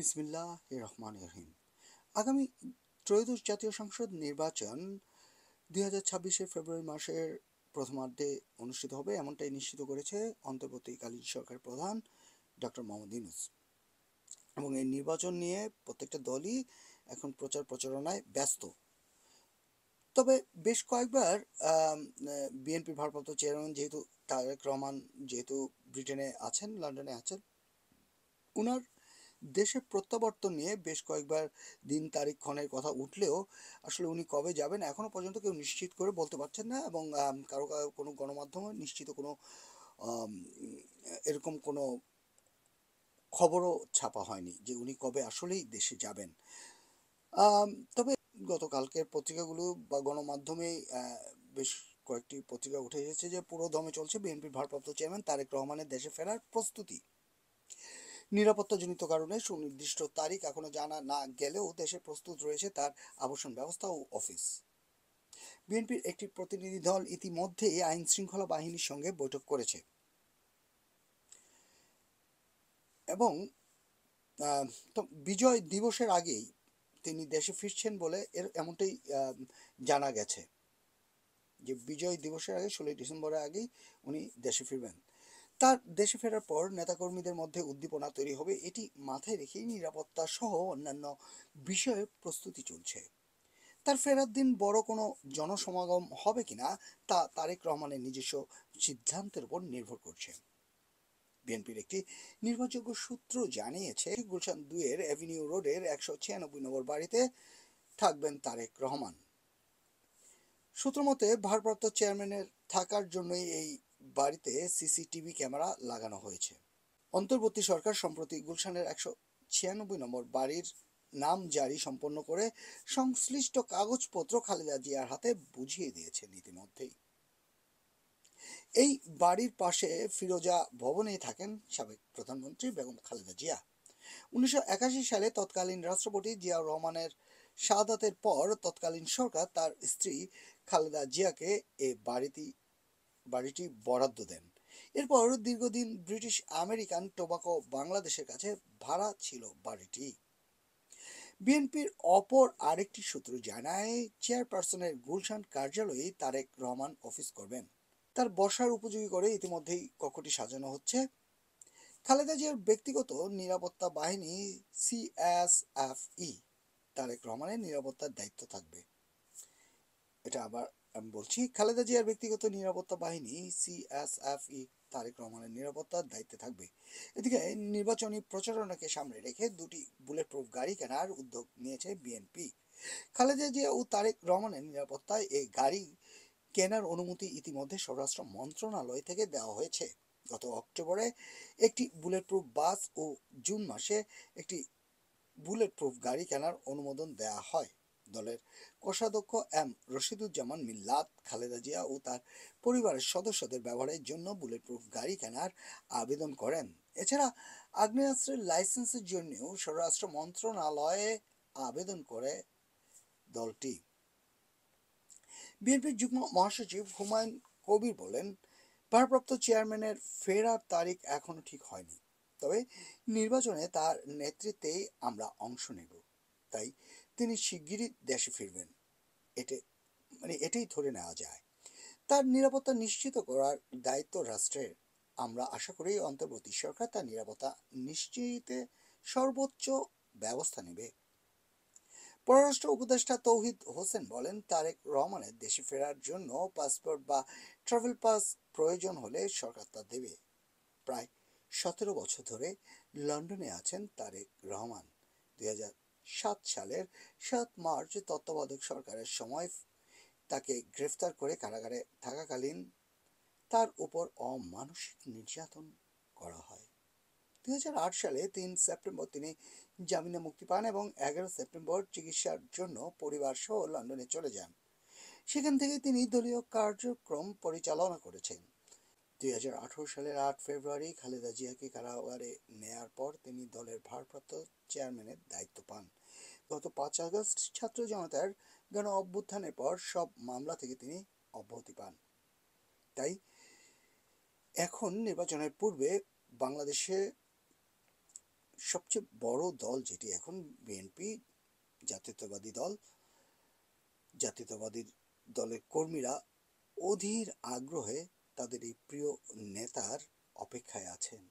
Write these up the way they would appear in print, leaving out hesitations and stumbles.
বিসমিল্লাহির রহমানির রহিম। আগামী ত্রয়োদশ জাতীয় সংসদ নির্বাচন 2026-এর ফেব্রুয়ারি মাসের প্রথমার্ধে অনুষ্ঠিত হবে, এমনটাই নিশ্চিত করেছে অন্তর্বর্তীকালীন সরকার প্রধান ডক্টর মোহাম্মদ ইউনূস। এবং এই নির্বাচন নিয়ে প্রত্যেকটা দলই এখন প্রচার প্রচারণায় ব্যস্ত। তবে বেশ কয়েকবার বিএনপির ভারপ্রাপ্ত চেয়ারম্যান যেহেতু তারেক রহমান যেহেতু ব্রিটেনে আছেন, লন্ডনে আছেন, উনার দেশে প্রত্যাবর্তন নিয়ে বেশ কয়েকবার দিন তারিখ ক্ষণের কথা উঠলেও আসলে উনি কবে যাবেন এখনো পর্যন্ত কেউ নিশ্চিত করে বলতে পারছেন না। এবং কারো কোনো গণমাধ্যমে নিশ্চিত কোনো আম, এরকম কোনো খবরও ছাপা হয়নি যে উনি কবে আসলেই দেশে যাবেন। তবে গতকালকের পত্রিকাগুলো বা গণমাধ্যমে বেশ কয়েকটি পত্রিকা উঠে এসেছে যে পুরো দমে চলছে বিএনপির ভারপ্রাপ্ত চেয়ারম্যান তারেক রহমানের দেশে ফেরার প্রস্তুতি। নিরাপত্তাজনিত কারণে সুনির্দিষ্ট তারিখ এখনো জানা না গেলেও দেশে প্রস্তুত রয়েছে তার আবাসন ব্যবস্থা ও অফিস। বিএনপির একটি প্রতিনিধি দল ইতিমধ্যেই আইন শৃঙ্খলা বাহিনীর সঙ্গে বৈঠক করেছে এবং তো বিজয় দিবসের আগেই তিনি দেশে ফিরছেন বলে এমনটাই জানা গেছে যে বিজয় দিবসের আগে 16 ডিসেম্বরের আগেই উনি দেশে ফিরবেন। তার দেশে ফেরার পর নেতাকর্মীদের মধ্যে উদ্দীপনা তৈরি হবে, এটি মাথায় রেখেই নিরাপত্তা সহ অন্যান্য বিষয়ে প্রস্তুতি চলছে। তার ফেরার দিন বড় কোনো জনসমাগম হবে কিনা তা তারেক রহমানের নিজস্ব সিদ্ধান্তের উপর নির্ভর করছে। বিএনপির একটি নির্ভরযোগ্য সূত্র জানিয়েছে গুলশান 2-এর অ্যাভিনিউ রোডের 196 নম্বর বাড়িতে থাকবেন তারেক রহমান। সূত্রমতে ভারপ্রাপ্ত চেয়ারম্যানের থাকার জন্যই এই বাড়িতে সিসিটিভি ক্যামেরা লাগানো হয়েছে। অন্তর্বর্তী সরকার সম্প্রতি গুলশানের 196 নম্বর বাড়ির নামজারি সম্পন্ন করে সংশ্লিষ্ট কাগজপত্র খালেদা জিয়ার হাতে বুঝিয়ে দিয়েছেন ইতিমধ্যেই। এই বাড়ির পাশে ফিরোজা ভবনে থাকেন সাবেক প্রধানমন্ত্রী বেগম খালেদা জিয়া। 1981 সালে তৎকালীন রাষ্ট্রপতি জিয়াউর রহমানের শাহাদাতের পর তৎকালীন সরকার তার স্ত্রী খালেদা জিয়াকে এ বাড়িটি বরাদ্দ দেন। এরপর দীর্ঘদিন ব্রিটিশ আমেরিকান টোবাকো বাংলাদেশের কাছে ভাড়া ছিল বাড়িটি। বিএনপির অপর আরেকটি সূত্র জানায় চেয়ারপারসনের গুলশান কার্যালয়ে তারেক রহমান অফিস করবেন। তার বসার উপযোগী করে ইতিমধ্যেই কক্ষটি সাজানো হচ্ছে। খালেদা জিয়ার ব্যক্তিগত নিরাপত্তা বাহিনী সিএসএফই তারেক রহমানের নিরাপত্তার দায়িত্ব থাকবে। এটা আবার আমি বলছি, খালেদা জিয়ার ব্যক্তিগত নিরাপত্তা বাহিনী সিএসএফই তারেক রহমানের নিরাপত্তার দায়িত্বে থাকবে। এদিকে নির্বাচনী প্রচারণাকে সামনে রেখে দুটি বুলেট প্রুফ গাড়ি কেনার উদ্যোগ নিয়েছে বিএনপি। খালেদা জিয়া ও তারেক রহমানের নিরাপত্তায় এই গাড়ি কেনার অনুমতি ইতিমধ্যে স্বরাষ্ট্র মন্ত্রণালয় থেকে দেওয়া হয়েছে। গত অক্টোবরে একটি বুলেট প্রুফ বাস ও জুন মাসে একটি বুলেট প্রুফ গাড়ি কেনার অনুমোদন দেওয়া হয়। দলের কোষাধ্যক্ষ এম রশিদুজ্জামান মিল্লাত খালেদা জিয়া ও তার পরিবারের সদস্যদের ব্যবহারের জন্য বুলেট প্রুফ গাড়ি কেনার আবেদন করেন। এছাড়া আগ্নেয়াস্ত্রের লাইসেন্সের জন্যও স্বরাষ্ট্র মন্ত্রণালয়ে আবেদন করে দলটি। বিএনপির যুগ্ম মহাসচিব হুমায়ুন কবির বলেন, ভারপ্রাপ্ত চেয়ারম্যানের ফেরার তারিখ এখনো ঠিক হয়নি, তবে নির্বাচনে তার নেতৃত্বেই আমরা অংশ নেব, তাই তিনি শিগগিরই দেশে ফিরবেন। এতে এটাই ধরে নেওয়া যায়। তার নিরাপত্তা নিশ্চিত করার দায়িত্ব রাষ্ট্রের। আমরা আশা করি অন্তর্বর্তী সরকার তার নিরাপত্তা নিশ্চিতে সর্বোচ্চ ব্যবস্থা নেবে। পররাষ্ট্র উপদেষ্টা তৌহিদ হোসেন বলেন, তারেক রহমানের দেশে ফেরার জন্য পাসপোর্ট বা ট্রাভেল পাস প্রয়োজন হলে সরকার তা দেবে। প্রায় 17 বছর ধরে লন্ডনে আছেন তারেক রহমান। 2007 সালের 7 মার্চ তত্ত্বাবধায়ক সরকারের সময় তাকে গ্রেফতার করে কারাগারে থাকাকালীন তার উপর অমানসিক নির্যাতন করা হয়। 2008 সালে 3 সেপ্টেম্বর তিনি জামিনে মুক্তি পান এবং 11 সেপ্টেম্বর চিকিৎসার জন্য পরিবার সহ লন্ডনে চলে যান। সেখান থেকে তিনি দলীয় কার্যক্রম পরিচালনা করেছেন। 2018 সালের 8 ফেব্রুয়ারি খালেদা জিয়াকে কারাগারে নেয়ার পর তিনি দলের ভারপ্রাপ্ত চেয়ারম্যানের দায়িত্ব পান। গত 5 আগস্ট ছাত্র জনতার গণ অভ্যুত্থানের পর সব মামলা থেকে তিনি অব্যাহতি পান। তাই এখন নির্বাচনের পূর্বে বাংলাদেশে সবচেয়ে বড় দল যেটি এখন বিএনপি, জাতীয়তাবাদী দল, জাতীয়তাবাদী দলের কর্মীরা অধীর আগ্রহে তাদের এই প্রিয় নেতার অপেক্ষায় আছেন।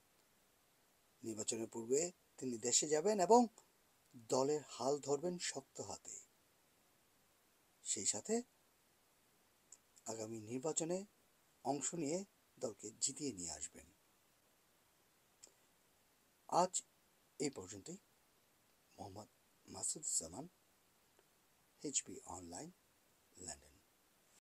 নির্বাচনের পূর্বে তিনি দেশে যাবেন এবং দলের হাল ধরবেন শক্ত হাতে। সেই সাথে আগামী নির্বাচনে অংশ নিয়ে দলকে জিতিয়ে নিয়ে আসবেন। আজ এই পর্যন্তই। মোহাম্মদ মাসুদ জামান, HB অনলাইন, লন্ডন।